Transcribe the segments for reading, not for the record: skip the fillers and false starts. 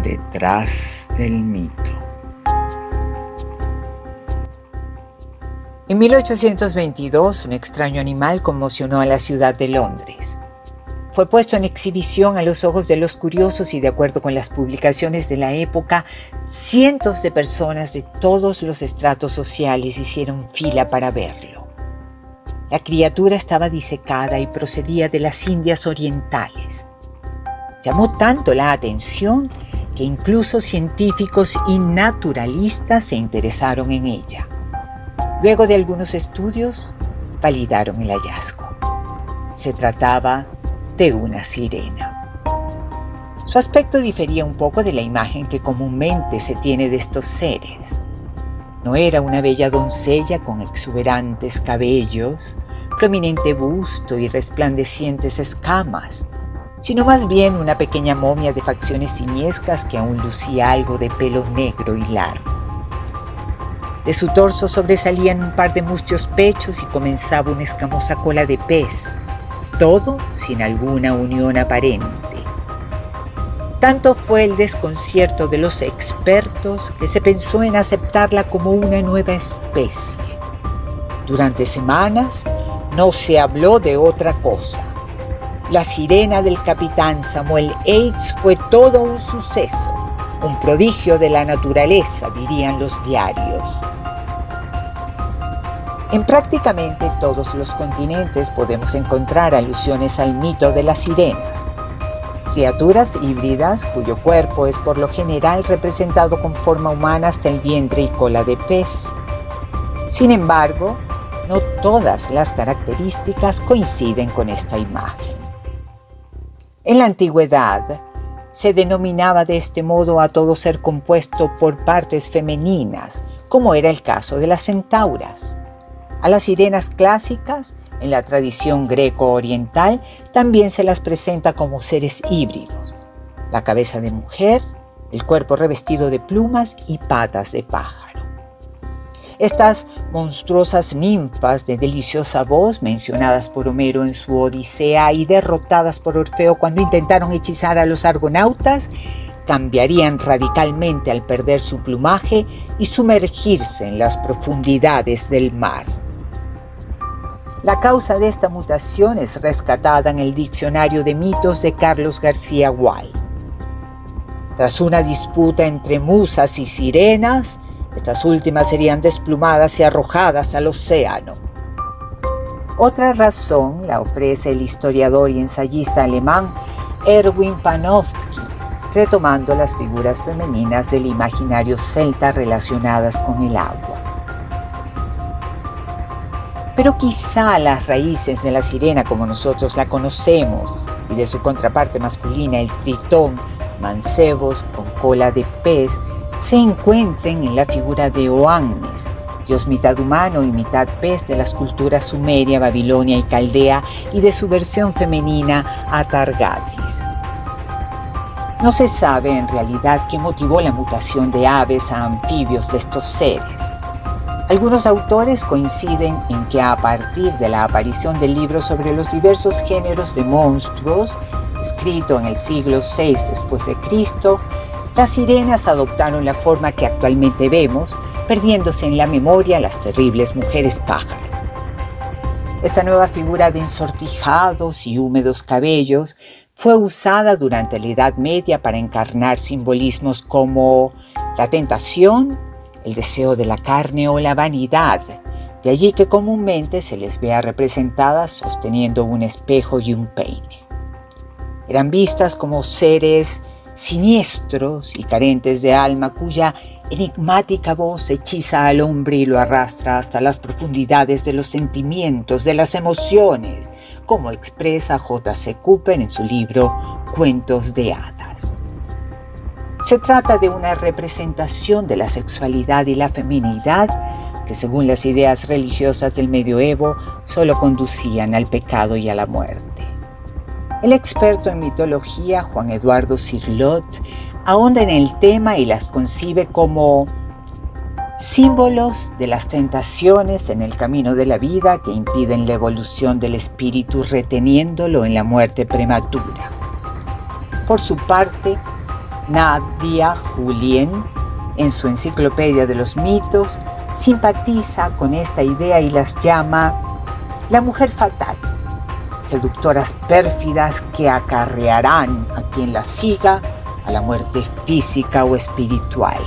detrás del mito. En 1822, un extraño animal conmocionó a la ciudad de Londres. Fue puesto en exhibición a los ojos de los curiosos y, de acuerdo con las publicaciones de la época, cientos de personas de todos los estratos sociales hicieron fila para verlo. La criatura estaba disecada y procedía de las Indias Orientales. Llamó tanto la atención que incluso científicos y naturalistas se interesaron en ella. Luego de algunos estudios, validaron el hallazgo. Se trataba de una sirena. Su aspecto difería un poco de la imagen que comúnmente se tiene de estos seres. No era una bella doncella con exuberantes cabellos, prominente busto y resplandecientes escamas, sino más bien una pequeña momia de facciones simiescas que aún lucía algo de pelo negro y largo. De su torso sobresalían un par de mustios pechos y comenzaba una escamosa cola de pez, todo sin alguna unión aparente. Tanto fue el desconcierto de los expertos que se pensó en aceptarla como una nueva especie. Durante semanas no se habló de otra cosa. La sirena del capitán Samuel Yates fue todo un suceso, un prodigio de la naturaleza, dirían los diarios. En prácticamente todos los continentes podemos encontrar alusiones al mito de las sirenas, criaturas híbridas cuyo cuerpo es por lo general representado con forma humana hasta el vientre y cola de pez. Sin embargo, no todas las características coinciden con esta imagen. En la antigüedad, se denominaba de este modo a todo ser compuesto por partes femeninas, como era el caso de las centauras. A las sirenas clásicas, en la tradición greco-oriental, también se las presenta como seres híbridos: la cabeza de mujer, el cuerpo revestido de plumas y patas de pájaro. Estas monstruosas ninfas de deliciosa voz, mencionadas por Homero en su Odisea y derrotadas por Orfeo cuando intentaron hechizar a los argonautas, cambiarían radicalmente al perder su plumaje y sumergirse en las profundidades del mar. La causa de esta mutación es rescatada en el Diccionario de Mitos de Carlos García Gual. Tras una disputa entre musas y sirenas, estas últimas serían desplumadas y arrojadas al océano. Otra razón la ofrece el historiador y ensayista alemán Erwin Panofsky, retomando las figuras femeninas del imaginario celta relacionadas con el agua. Pero quizá las raíces de la sirena como nosotros la conocemos y de su contraparte masculina, el tritón, mancebos con cola de pez, se encuentren en la figura de Oannes, dios mitad humano y mitad pez de las culturas sumeria, babilonia y caldea, y de su versión femenina Atargatis. No se sabe en realidad qué motivó la mutación de aves a anfibios de estos seres. Algunos autores coinciden en que a partir de la aparición del libro sobre los diversos géneros de monstruos, escrito en el siglo VI después de Cristo, las sirenas adoptaron la forma que actualmente vemos, perdiéndose en la memoria las terribles mujeres pájaro. Esta nueva figura de ensortijados y húmedos cabellos fue usada durante la Edad Media para encarnar simbolismos como la tentación, el deseo de la carne o la vanidad, de allí que comúnmente se les vea representadas sosteniendo un espejo y un peine. Eran vistas como seres siniestros y carentes de alma, cuya enigmática voz hechiza al hombre y lo arrastra hasta las profundidades de los sentimientos, de las emociones, como expresa J.C. Cooper en su libro Cuentos de Hadas. Se trata de una representación de la sexualidad y la feminidad que, según las ideas religiosas del medioevo, solo conducían al pecado y a la muerte. El experto en mitología, Juan Eduardo Cirlot, ahonda en el tema y las concibe como símbolos de las tentaciones en el camino de la vida que impiden la evolución del espíritu reteniéndolo en la muerte prematura. Por su parte, Nadia Julien, en su Enciclopedia de los Mitos, simpatiza con esta idea y las llama la mujer fatal, seductoras pérfidas que acarrearán a quien las siga a la muerte física o espiritual.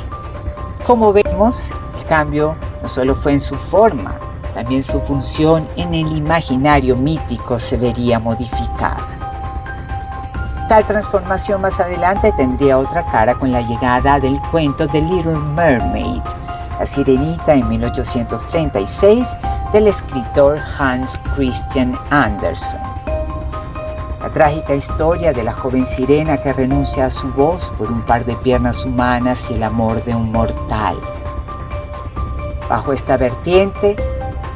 Como vemos, el cambio no solo fue en su forma, también su función en el imaginario mítico se vería modificada. Tal transformación más adelante tendría otra cara con la llegada del cuento The Little Mermaid, La Sirenita en 1836, del escritor Hans Christian Andersen. La trágica historia de la joven sirena que renuncia a su voz por un par de piernas humanas y el amor de un mortal. Bajo esta vertiente,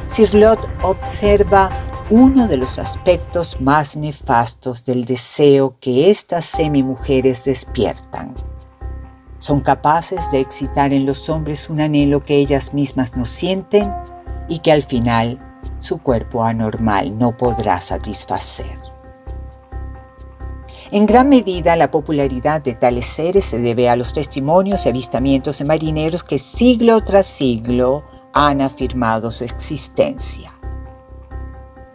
Cirlot observa uno de los aspectos más nefastos del deseo que estas semimujeres despiertan. Son capaces de excitar en los hombres un anhelo que ellas mismas no sienten y que al final su cuerpo anormal no podrá satisfacer. En gran medida, la popularidad de tales seres se debe a los testimonios y avistamientos de marineros que siglo tras siglo han afirmado su existencia.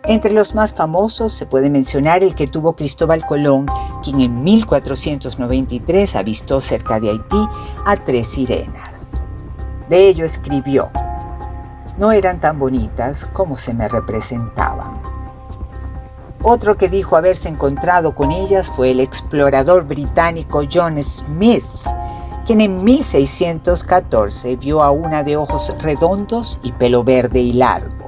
Entre los más famosos se puede mencionar el que tuvo Cristóbal Colón, quien en 1493 avistó cerca de Haití a 3 sirenas. De ello escribió: «No eran tan bonitas como se me representaban». Otro que dijo haberse encontrado con ellas fue el explorador británico John Smith, quien en 1614 vio a una de ojos redondos y pelo verde y largo.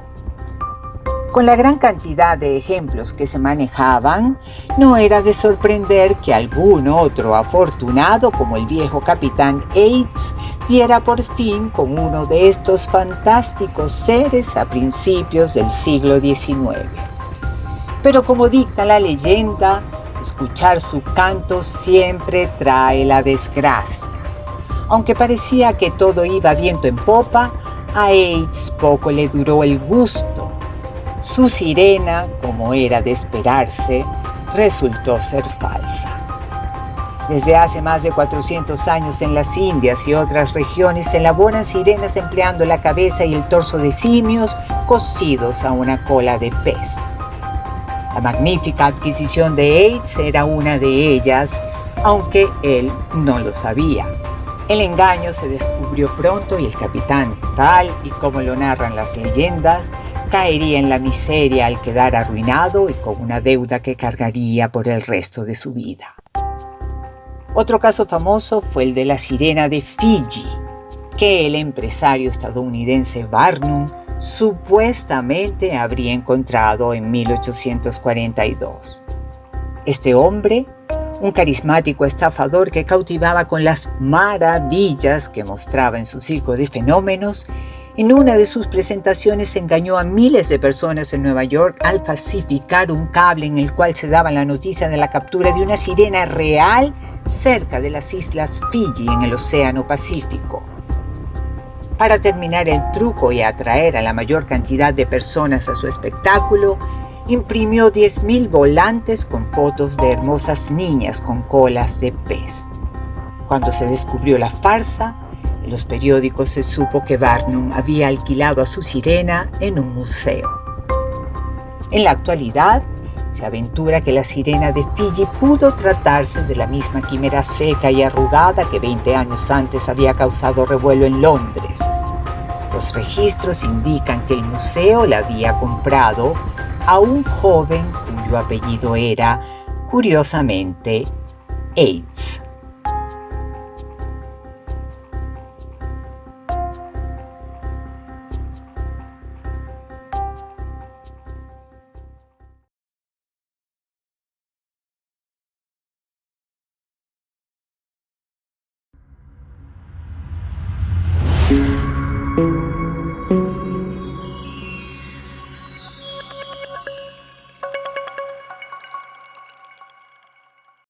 Con la gran cantidad de ejemplos que se manejaban, no era de sorprender que algún otro afortunado, como el viejo capitán Yates, diera por fin con uno de estos fantásticos seres a principios del siglo XIX. Pero como dicta la leyenda, escuchar su canto siempre trae la desgracia. Aunque parecía que todo iba viento en popa, a Yates poco le duró el gusto. Su sirena, como era de esperarse, resultó ser falsa. Desde hace más de 400 años en las Indias y otras regiones se elaboran sirenas empleando la cabeza y el torso de simios cosidos a una cola de pez. La magnífica adquisición de Yates era una de ellas, aunque él no lo sabía. El engaño se descubrió pronto y el capitán, tal y como lo narran las leyendas, caería en la miseria al quedar arruinado y con una deuda que cargaría por el resto de su vida. Otro caso famoso fue el de la sirena de Fiji, que el empresario estadounidense Barnum supuestamente habría encontrado en 1842. Este hombre, un carismático estafador que cautivaba con las maravillas que mostraba en su circo de fenómenos, en una de sus presentaciones engañó a miles de personas en Nueva York al falsificar un cable en el cual se daba la noticia de la captura de una sirena real cerca de las islas Fiji en el Océano Pacífico. Para terminar el truco y atraer a la mayor cantidad de personas a su espectáculo, imprimió 10,000 volantes con fotos de hermosas niñas con colas de pez. Cuando se descubrió la farsa, en los periódicos se supo que Barnum había alquilado a su sirena en un museo. En la actualidad, se aventura que la sirena de Fiji pudo tratarse de la misma quimera seca y arrugada que 20 años antes había causado revuelo en Londres. Los registros indican que el museo la había comprado a un joven cuyo apellido era, curiosamente, Yates.